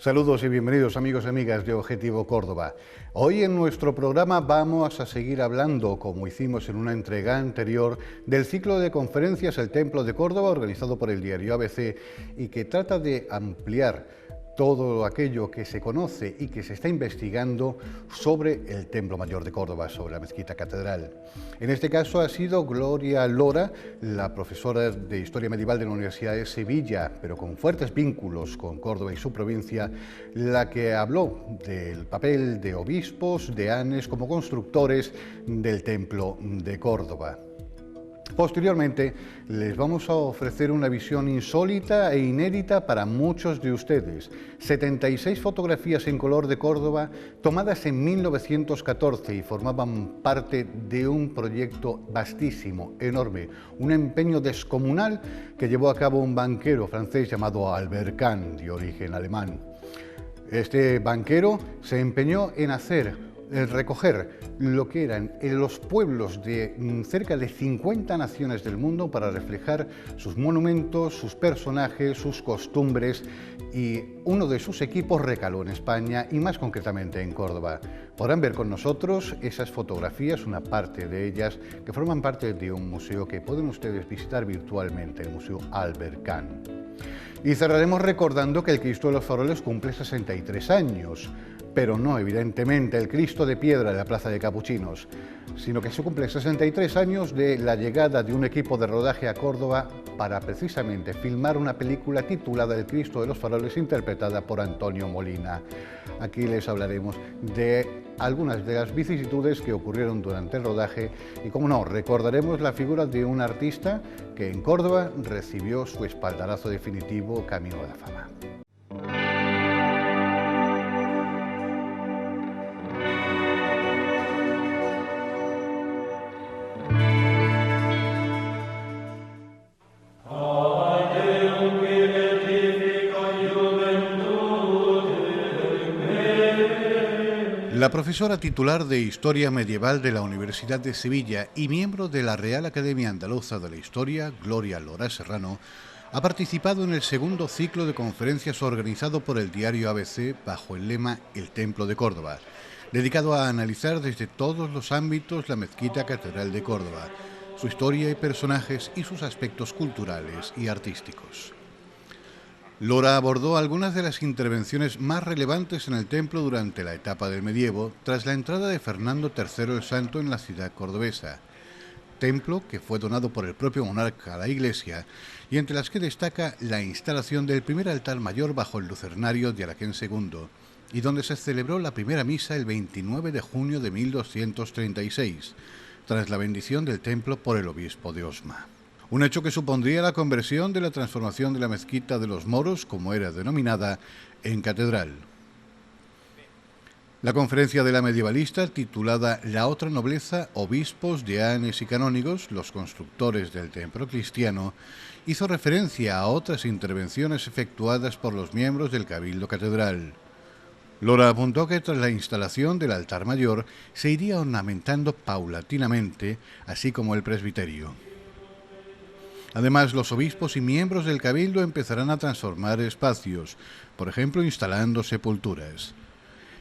Saludos y bienvenidos amigos y amigas de Objetivo Córdoba. Hoy en nuestro programa vamos a seguir hablando, como hicimos en una entrega anterior, del ciclo de conferencias El Templo de Córdoba, organizado por el diario ABC, y que trata de ampliar todo aquello que se conoce y que se está investigando sobre el Templo Mayor de Córdoba, sobre la Mezquita Catedral. En este caso ha sido Gloria Lora, la profesora de Historia Medieval de la Universidad de Sevilla, pero con fuertes vínculos con Córdoba y su provincia, la que habló del papel de obispos, deanes, como constructores del Templo de Córdoba. Posteriormente, les vamos a ofrecer una visión insólita e inédita para muchos de ustedes. 76 fotografías en color de Córdoba tomadas en 1914 y formaban parte de un proyecto vastísimo, enorme, un empeño descomunal que llevó a cabo un banquero francés llamado Albert Kahn, de origen alemán. Este banquero se empeñó en recoger lo que eran los pueblos de cerca de 50 naciones del mundo para reflejar sus monumentos, sus personajes, sus costumbres, y uno de sus equipos recaló en España y más concretamente en Córdoba. Podrán ver con nosotros esas fotografías, una parte de ellas que forman parte de un museo que pueden ustedes visitar virtualmente, el Museo Albert Kahn. Y cerraremos recordando que el Cristo de los Faroles cumple 63 años, pero no evidentemente el Cristo de piedra de la Plaza de Capuchinos, sino que se cumple 63 años de la llegada de un equipo de rodaje a Córdoba para precisamente filmar una película titulada El Cristo de los Faroles, interpretada por Antonio Molina. Aquí les hablaremos de algunas de las vicisitudes que ocurrieron durante el rodaje y, como no, recordaremos la figura de un artista que en Córdoba recibió su espaldarazo definitivo camino a la fama. La profesora titular de Historia Medieval de la Universidad de Sevilla y miembro de la Real Academia Andaluza de la Historia, Gloria Lora Serrano, ha participado en el segundo ciclo de conferencias organizado por el diario ABC bajo el lema El Templo de Córdoba, dedicado a analizar desde todos los ámbitos la Mezquita Catedral de Córdoba, su historia y personajes y sus aspectos culturales y artísticos. Lora abordó algunas de las intervenciones más relevantes en el templo durante la etapa del medievo, tras la entrada de Fernando III el Santo en la ciudad cordobesa, templo que fue donado por el propio monarca a la iglesia y entre las que destaca la instalación del primer altar mayor bajo el lucernario de Araquén II, y donde se celebró la primera misa el 29 de junio de 1236, tras la bendición del templo por el obispo de Osma. Un hecho que supondría la conversión de la transformación de la mezquita de los moros, como era denominada, en catedral. La conferencia de la medievalista, titulada La otra nobleza, obispos, deanes y canónigos, los constructores del templo cristiano, hizo referencia a otras intervenciones efectuadas por los miembros del Cabildo Catedral. Lora apuntó que tras la instalación del altar mayor se iría ornamentando paulatinamente, así como el presbiterio. Además, los obispos y miembros del Cabildo empezarán a transformar espacios, por ejemplo, instalando sepulturas.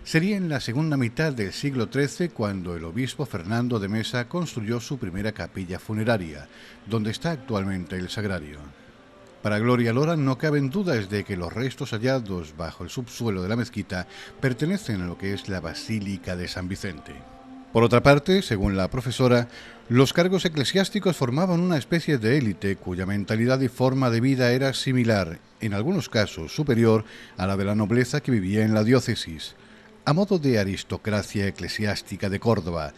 Sería en la segunda mitad del siglo XIII cuando el obispo Fernando de Mesa construyó su primera capilla funeraria, donde está actualmente el sagrario. Para Gloria Lora no caben dudas de que los restos hallados bajo el subsuelo de la mezquita pertenecen a lo que es la Basílica de San Vicente. Por otra parte, según la profesora, los cargos eclesiásticos formaban una especie de élite cuya mentalidad y forma de vida era similar, en algunos casos superior, a la de la nobleza que vivía en la diócesis, a modo de aristocracia eclesiástica de Córdoba,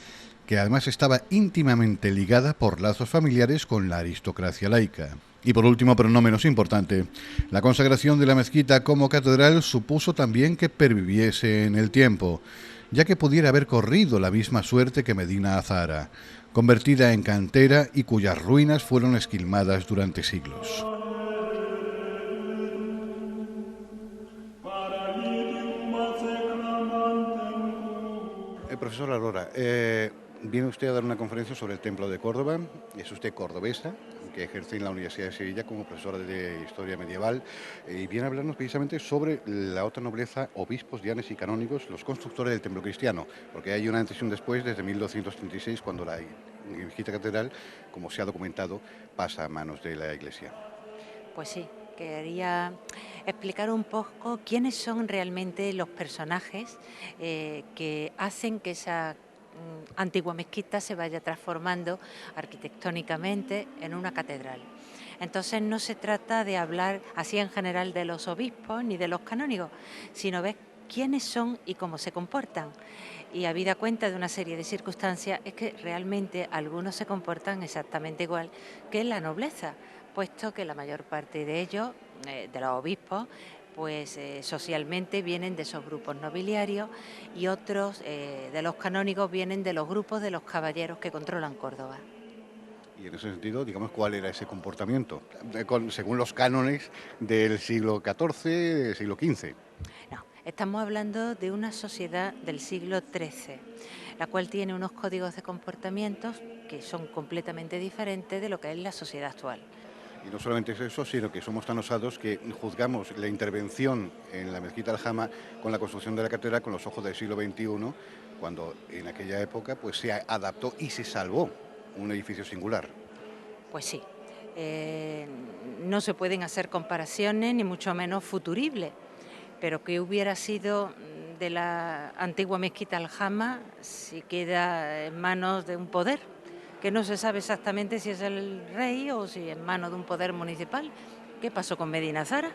que además estaba íntimamente ligada por lazos familiares con la aristocracia laica. Y por último, pero no menos importante, la consagración de la mezquita como catedral supuso también que perviviese en el tiempo, ya que pudiera haber corrido la misma suerte que Medina Azahara, convertida en cantera y cuyas ruinas fueron esquilmadas durante siglos. Profesor Aurora, viene usted a dar una conferencia sobre el Templo de Córdoba. Es usted cordobesa, que ejerce en la Universidad de Sevilla como profesora de Historia Medieval, y viene a hablarnos precisamente sobre la otra nobleza, obispos, dianes y canónigos, los constructores del templo cristiano, porque hay un antes y un después desde 1236, cuando la mezquita catedral, como se ha documentado, pasa a manos de la Iglesia. Pues sí, quería explicar un poco quiénes son realmente los personajes que hacen que esa antigua mezquita se vaya transformando arquitectónicamente en una catedral. Entonces no se trata de hablar así en general de los obispos ni de los canónigos, sino ver quiénes son y cómo se comportan. Y habida cuenta de una serie de circunstancias, es que realmente algunos se comportan exactamente igual que la nobleza, puesto que la mayor parte de ellos, de los obispos, pues socialmente vienen de esos grupos nobiliarios y otros de los canónigos vienen de los grupos de los caballeros que controlan Córdoba. Y en ese sentido, digamos, ¿cuál era ese comportamiento? Según los cánones del siglo XIV, del siglo XV. No, estamos hablando de una sociedad del siglo XIII, la cual tiene unos códigos de comportamientos que son completamente diferentes de lo que es la sociedad actual. Y no solamente es eso, sino que somos tan osados que juzgamos la intervención en la mezquita Aljama con la construcción de la catedral con los ojos del siglo XXI, cuando en aquella época pues se adaptó y se salvó un edificio singular. Pues sí, no se pueden hacer comparaciones ni mucho menos futuribles, pero ¿qué hubiera sido de la antigua mezquita Aljama si queda en manos de un poder que no se sabe exactamente si es el rey o si en manos de un poder municipal? ¿Qué pasó con Medina Zara?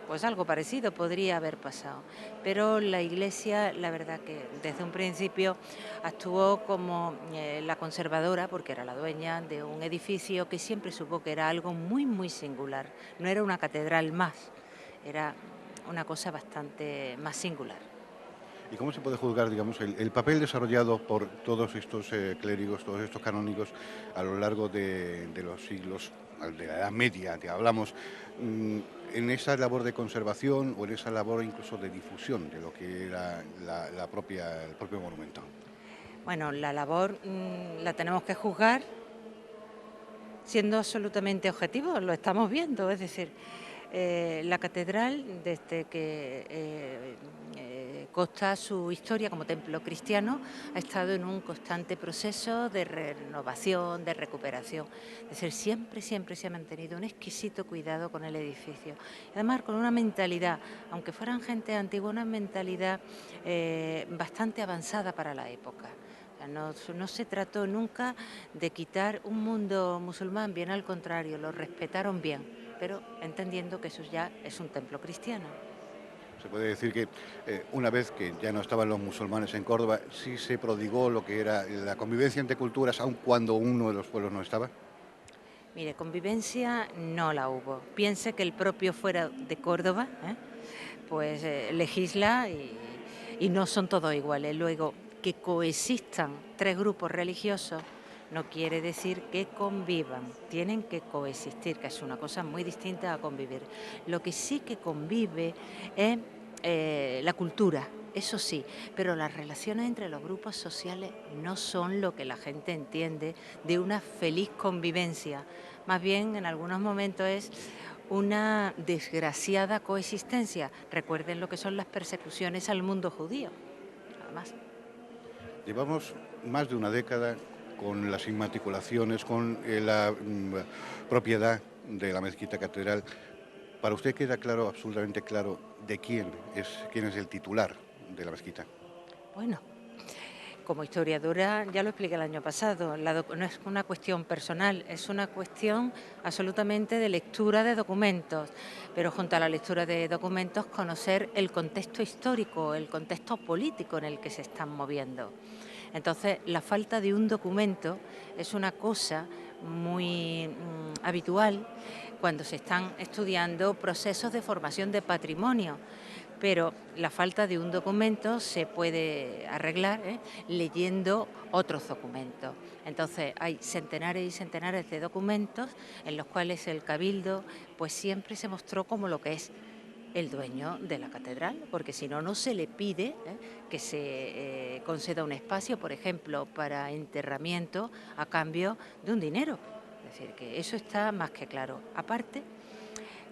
Pues algo parecido podría haber pasado. Pero la Iglesia, la verdad que desde un principio actuó como la conservadora, porque era la dueña de un edificio que siempre supo que era algo muy, muy singular. No era una catedral más, era una cosa bastante más singular. ¿Y cómo se puede juzgar, digamos, el papel desarrollado por todos estos clérigos, todos estos canónigos a lo largo de los siglos, de la Edad Media, que hablamos, en esa labor de conservación o en esa labor incluso de difusión de lo que era el propio monumento? Bueno, la labor la tenemos que juzgar siendo absolutamente objetivos, lo estamos viendo, es decir, la catedral, desde que consta su historia como templo cristiano, ha estado en un constante proceso de renovación, de recuperación. Es decir, siempre se ha mantenido un exquisito cuidado con el edificio. Además, con una mentalidad, aunque fueran gente antigua, una mentalidad bastante avanzada para la época. No se trató nunca de quitar un mundo musulmán, bien al contrario, lo respetaron bien, pero entendiendo que eso ya es un templo cristiano. Se puede decir que una vez que ya no estaban los musulmanes en Córdoba, sí se prodigó lo que era la convivencia entre culturas, aun cuando uno de los pueblos no estaba. Mire, convivencia no la hubo. Piense que el propio fuera de Córdoba, pues legisla y no son todos iguales. Luego, que coexistan tres grupos religiosos no quiere decir que convivan, tienen que coexistir, que es una cosa muy distinta a convivir. Lo que sí que convive es la cultura, eso sí, pero las relaciones entre los grupos sociales no son lo que la gente entiende de una feliz convivencia. Más bien, en algunos momentos es una desgraciada coexistencia. Recuerden lo que son las persecuciones al mundo judío, nada más. Llevamos más de una década con las inmatriculaciones, con la propiedad de la mezquita catedral. Para usted queda claro, absolutamente claro, de quién es el titular de la mezquita. Bueno, como historiadora ya lo expliqué el año pasado, no es una cuestión personal, es una cuestión absolutamente de lectura de documentos, pero junto a la lectura de documentos conocer el contexto histórico, el contexto político en el que se están moviendo. Entonces, la falta de un documento es una cosa muy habitual cuando se están estudiando procesos de formación de patrimonio, pero la falta de un documento se puede arreglar leyendo otros documentos. Entonces hay centenares y centenares de documentos en los cuales el Cabildo pues siempre se mostró como lo que es el dueño de la catedral, porque si no, no se le pide que se conceda un espacio, por ejemplo, para enterramiento a cambio de un dinero. Es decir, que eso está más que claro. Aparte,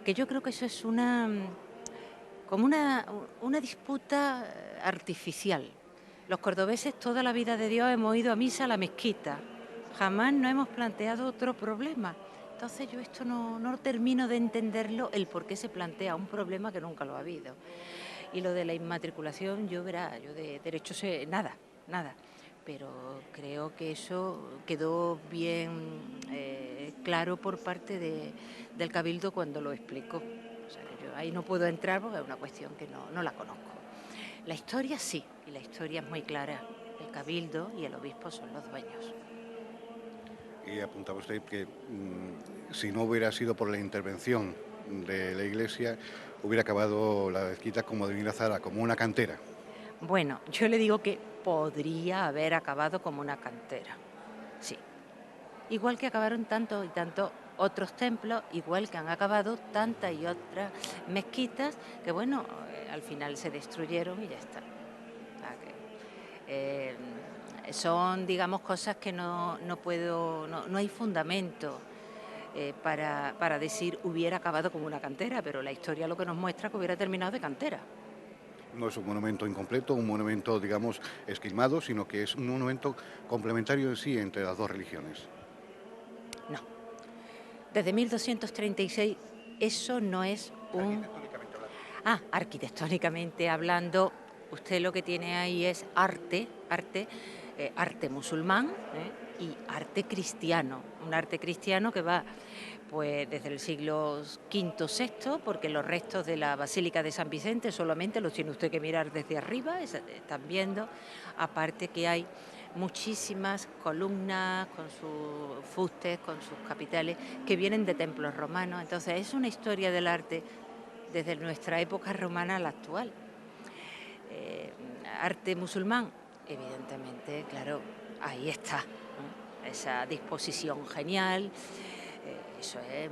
que yo creo que eso es como una disputa artificial. Los cordobeses toda la vida de Dios hemos ido a misa a la mezquita, jamás nos hemos planteado otro problema. Entonces yo esto no termino de entenderlo, el por qué se plantea un problema que nunca lo ha habido. Y lo de la inmatriculación, yo de derecho sé nada, pero creo que eso quedó bien claro por parte del Cabildo cuando lo explicó. O sea, que yo ahí no puedo entrar porque es una cuestión que no la conozco. La historia sí, y la historia es muy clara. El Cabildo y el obispo son los dueños. Y apuntaba usted que si no hubiera sido por la intervención de la Iglesia, hubiera acabado la mezquita como Divina Zahara, como una cantera. Bueno, yo le digo que podría haber acabado como una cantera, sí. Igual que acabaron tantos y tantos otros templos, igual que han acabado tantas y otras mezquitas que, bueno, al final se destruyeron y ya está. Son, digamos, cosas que no hay fundamento para decir hubiera acabado como una cantera, pero la historia lo que nos muestra que hubiera terminado de cantera. No es un monumento incompleto, un monumento, digamos, esquilmado, sino que es un monumento complementario en sí entre las dos religiones. No. Desde 1236 eso no es un... Arquitectónicamente hablando, usted lo que tiene ahí es arte musulmán y arte cristiano. Un arte cristiano que va pues desde el siglo V, VI, porque los restos de la Basílica de San Vicente solamente los tiene usted que mirar desde arriba, están viendo, aparte que hay muchísimas columnas con sus fustes, con sus capiteles, que vienen de templos romanos. Entonces es una historia del arte desde nuestra época romana a la actual. Arte musulmán, evidentemente, claro, ahí está, ¿no? Esa disposición genial, eso es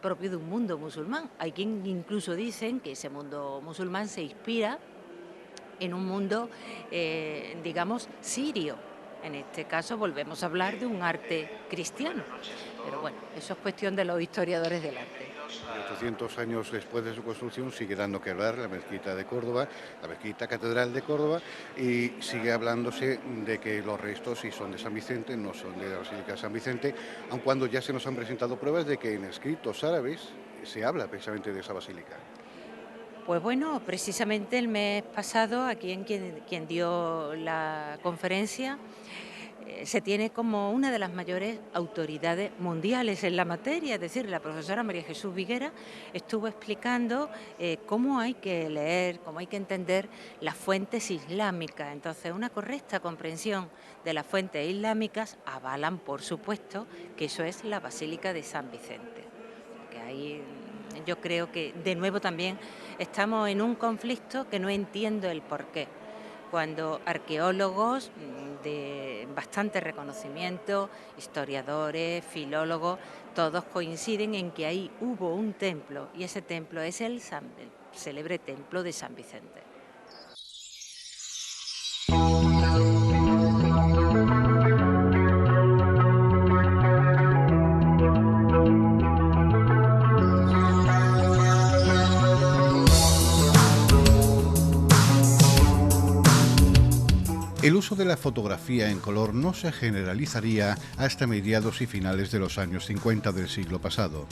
propio de un mundo musulmán. Hay quien incluso dicen que ese mundo musulmán se inspira en un mundo, digamos, sirio. En este caso volvemos a hablar de un arte cristiano, pero bueno, eso es cuestión de los historiadores del arte. 800 años después de su construcción sigue dando que hablar la mezquita de Córdoba, la mezquita catedral de Córdoba, y sigue hablándose de que los restos sí son de San Vicente, no son de la Basílica de San Vicente, aun cuando ya se nos han presentado pruebas de que en escritos árabes se habla precisamente de esa basílica. Pues bueno, precisamente el mes pasado, aquí en quien dio la conferencia, se tiene como una de las mayores autoridades mundiales en la materia, es decir, la profesora María Jesús Viguera estuvo explicando cómo hay que leer, cómo hay que entender las fuentes islámicas. Entonces, una correcta comprensión de las fuentes islámicas avalan, por supuesto, que eso es la Basílica de San Vicente. Que ahí yo creo que, de nuevo, también estamos en un conflicto que no entiendo el porqué. Cuando arqueólogos de bastante reconocimiento, historiadores, filólogos, todos coinciden en que ahí hubo un templo y ese templo es el célebre templo de San Vicente. El uso de la fotografía en color no se generalizaría hasta mediados y finales de los años 50 del siglo pasado.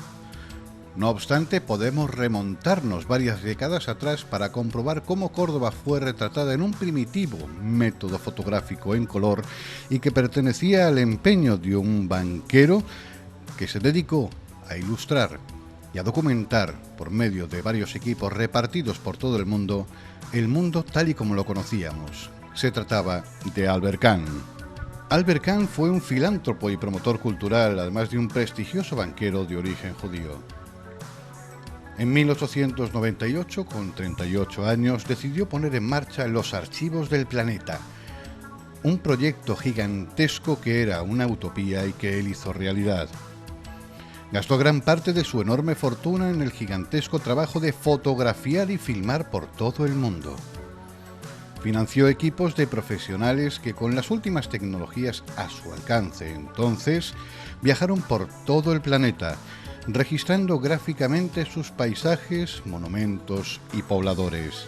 No obstante, podemos remontarnos varias décadas atrás para comprobar cómo Córdoba fue retratada en un primitivo método fotográfico en color y que pertenecía al empeño de un banquero que se dedicó a ilustrar y a documentar por medio de varios equipos repartidos por todo el mundo tal y como lo conocíamos. Se trataba de Albert Kahn. Albert Kahn fue un filántropo y promotor cultural, además de un prestigioso banquero de origen judío. En 1898, con 38 años, decidió poner en marcha los Archivos del Planeta, un proyecto gigantesco que era una utopía y que él hizo realidad. Gastó gran parte de su enorme fortuna en el gigantesco trabajo de fotografiar y filmar por todo el mundo. Financió equipos de profesionales que, con las últimas tecnologías a su alcance entonces, viajaron por todo el planeta, registrando gráficamente sus paisajes, monumentos y pobladores.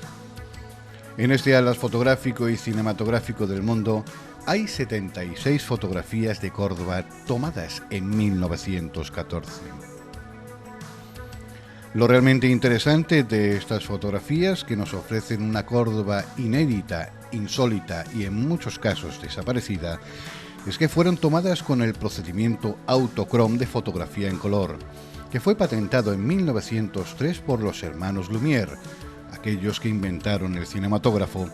En este atlas fotográfico y cinematográfico del mundo hay 76 fotografías de Córdoba tomadas en 1914. Lo realmente interesante de estas fotografías, que nos ofrecen una Córdoba inédita, insólita y en muchos casos desaparecida, es que fueron tomadas con el procedimiento autocrom de fotografía en color, que fue patentado en 1903 por los hermanos Lumière, aquellos que inventaron el cinematógrafo,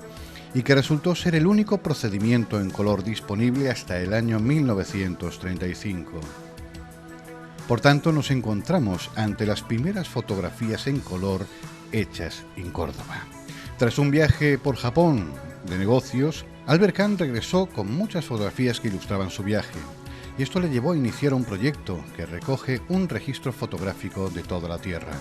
y que resultó ser el único procedimiento en color disponible hasta el año 1935. Por tanto, nos encontramos ante las primeras fotografías en color hechas en Córdoba. Tras un viaje por Japón de negocios, Albert Kahn regresó con muchas fotografías que ilustraban su viaje, y esto le llevó a iniciar un proyecto que recoge un registro fotográfico de toda la Tierra.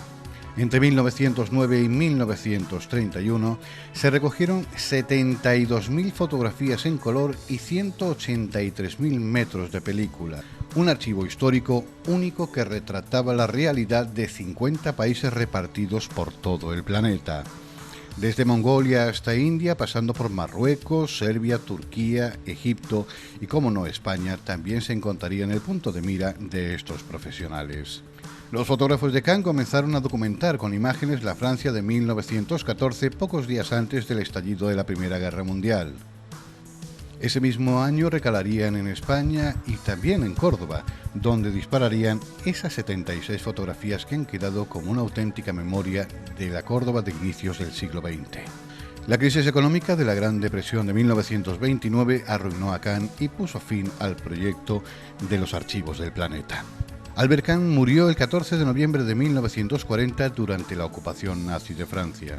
Entre 1909 y 1931 se recogieron 72.000 fotografías en color y 183.000 metros de película, un archivo histórico único que retrataba la realidad de 50 países repartidos por todo el planeta. Desde Mongolia hasta India, pasando por Marruecos, Serbia, Turquía, Egipto y, como no, España, también se encontraría en el punto de mira de estos profesionales. Los fotógrafos de Kahn comenzaron a documentar con imágenes la Francia de 1914, pocos días antes del estallido de la Primera Guerra Mundial. Ese mismo año recalarían en España y también en Córdoba, donde dispararían esas 76 fotografías que han quedado como una auténtica memoria de la Córdoba de inicios del siglo XX. La crisis económica de la Gran Depresión de 1929 arruinó a Kahn y puso fin al proyecto de los Archivos del Planeta. Albert Kahn murió el 14 de noviembre de 1940 durante la ocupación nazi de Francia.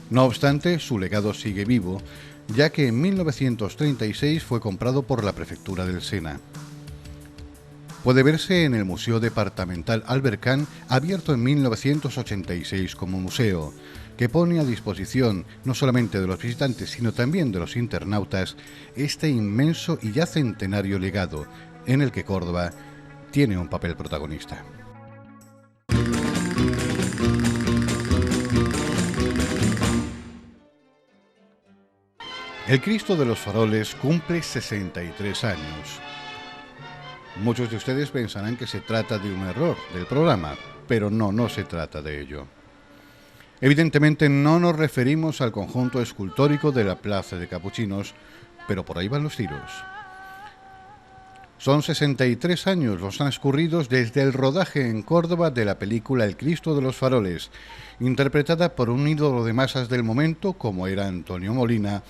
No obstante, su legado sigue vivo, ya que en 1936 fue comprado por la prefectura del Sena. Puede verse en el Museo Departamental Albert Kahn, abierto en 1986 como museo, que pone a disposición no solamente de los visitantes, sino también de los internautas, este inmenso y ya centenario legado, en el que Córdoba tiene un papel protagonista. El Cristo de los Faroles cumple 63 años. Muchos de ustedes pensarán que se trata de un error del programa, pero no se trata de ello. Evidentemente no nos referimos al conjunto escultórico de la Plaza de Capuchinos, pero por ahí van los tiros. Son 63 años los transcurridos desde el rodaje en Córdoba de la película El Cristo de los Faroles, interpretada por un ídolo de masas del momento como era Antonio Molina,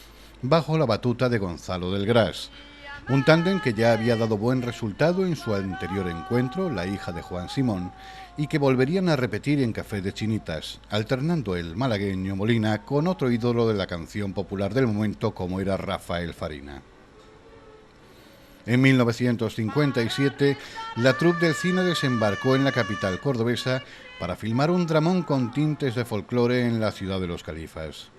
bajo la batuta de Gonzalo del Gras, un tándem que ya había dado buen resultado en su anterior encuentro, La hija de Juan Simón, y que volverían a repetir en Café de Chinitas, alternando el malagueño Molina con otro ídolo de la canción popular del momento como era Rafael Farina. En 1957, la troupe del cine desembarcó en la capital cordobesa para filmar un dramón con tintes de folclore en la ciudad de los califas.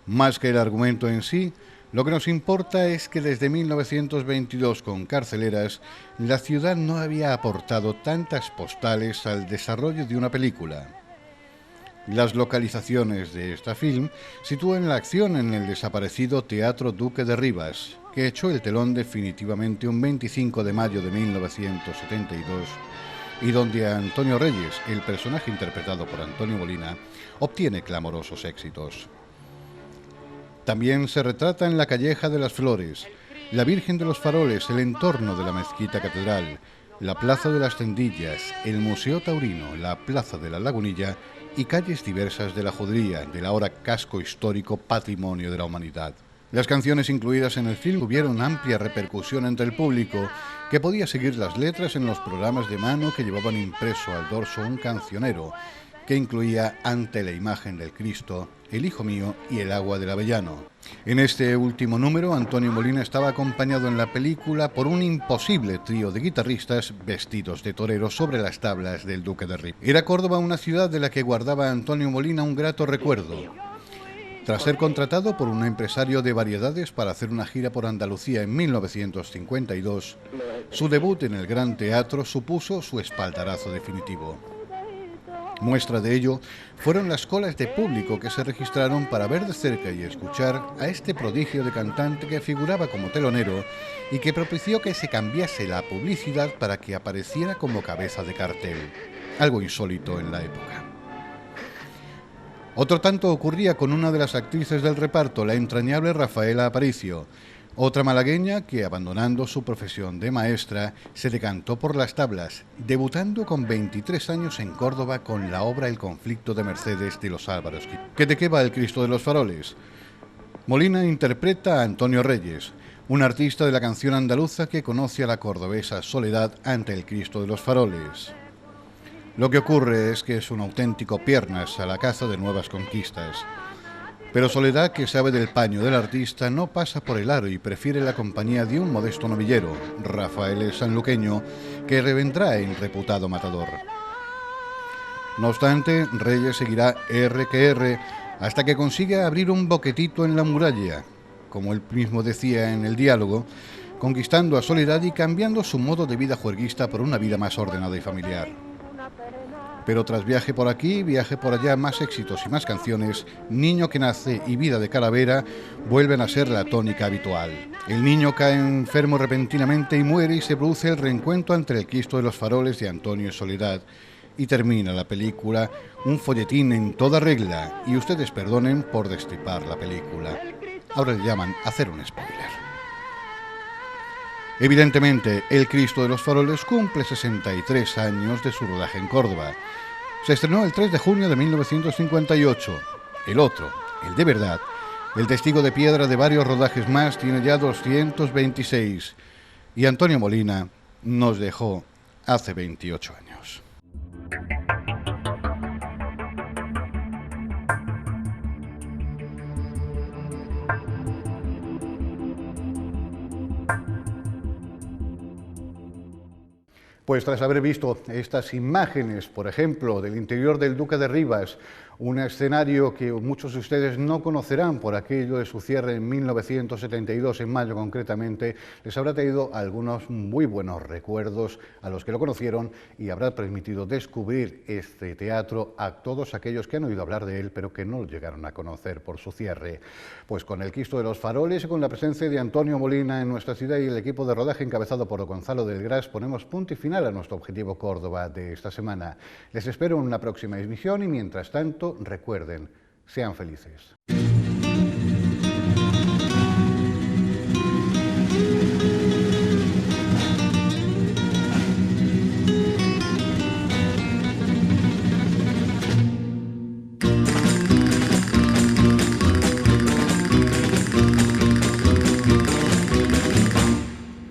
Más que el argumento en sí, lo que nos importa es que desde 1922, con Carceleras, la ciudad no había aportado tantas postales al desarrollo de una película. Las localizaciones de esta film sitúan la acción en el desaparecido Teatro Duque de Rivas, que echó el telón definitivamente un 25 de mayo de 1972, y donde Antonio Reyes, el personaje interpretado por Antonio Molina, obtiene clamorosos éxitos. También se retrata en la Calleja de las Flores, la Virgen de los Faroles, el entorno de la Mezquita Catedral, la Plaza de las Tendillas, el Museo Taurino, la Plaza de la Lagunilla y calles diversas de la Judría, del ahora casco histórico Patrimonio de la Humanidad. Las canciones incluidas en el film tuvieron amplia repercusión entre el público, que podía seguir las letras en los programas de mano que llevaban impreso al dorso un cancionero, que incluía Ante la imagen del Cristo, El Hijo mío y El agua del Avellano. En este último número, Antonio Molina estaba acompañado en la película por un imposible trío de guitarristas vestidos de toreros sobre las tablas del Duque de Rivas. Era Córdoba una ciudad de la que guardaba Antonio Molina un grato recuerdo. Tras ser contratado por un empresario de variedades para hacer una gira por Andalucía en 1952, su debut en el Gran Teatro supuso su espaldarazo definitivo. Muestra de ello fueron las colas de público que se registraron para ver de cerca y escuchar a este prodigio de cantante que figuraba como telonero y que propició que se cambiase la publicidad para que apareciera como cabeza de cartel, algo insólito en la época. Otro tanto ocurría con una de las actrices del reparto, la entrañable Rafaela Aparicio, otra malagueña que, abandonando su profesión de maestra, se decantó por las tablas, debutando con 23 años en Córdoba con la obra El conflicto de Mercedes de los Álvaros. ¿Que de qué va El Cristo de los Faroles? Molina interpreta a Antonio Reyes, un artista de la canción andaluza que conoce a la cordobesa Soledad ante el Cristo de los Faroles. Lo que ocurre es que es un auténtico piernas a la caza de nuevas conquistas. Pero Soledad, que sabe del paño del artista, no pasa por el aro y prefiere la compañía de un modesto novillero, Rafael el sanluqueño, que revendrá en reputado matador. No obstante, Reyes seguirá R que R hasta que consiga abrir un boquetito en la muralla, como él mismo decía en el diálogo, conquistando a Soledad y cambiando su modo de vida juerguista por una vida más ordenada y familiar. Pero tras viaje por aquí, viaje por allá, más éxitos y más canciones, Niño que nace y Vida de calavera vuelven a ser la tónica habitual. El niño cae enfermo repentinamente y muere y se produce el reencuentro entre el Cristo de los Faroles de Antonio y Soledad y termina la película un folletín en toda regla y ustedes perdonen por destripar la película. Ahora le llaman hacer un spoiler. Evidentemente, El Cristo de los Faroles cumple 63 años de su rodaje en Córdoba. Se estrenó el 3 de junio de 1958. El otro, el de verdad, el testigo de piedra de varios rodajes más, tiene ya 226. Y Antonio Molina nos dejó hace 28 años. Pues tras haber visto estas imágenes, por ejemplo, del interior del Duque de Rivas, un escenario que muchos de ustedes no conocerán por aquello de su cierre en 1972, en mayo concretamente, les habrá traído algunos muy buenos recuerdos a los que lo conocieron y habrá permitido descubrir este teatro a todos aquellos que han oído hablar de él, pero que no lo llegaron a conocer por su cierre. Pues con el Cristo de los Faroles y con la presencia de Antonio Molina en nuestra ciudad y el equipo de rodaje encabezado por Gonzalo del Gras, ponemos punto y final a nuestro objetivo Córdoba de esta semana. Les espero en una próxima emisión y mientras tanto, recuerden, sean felices.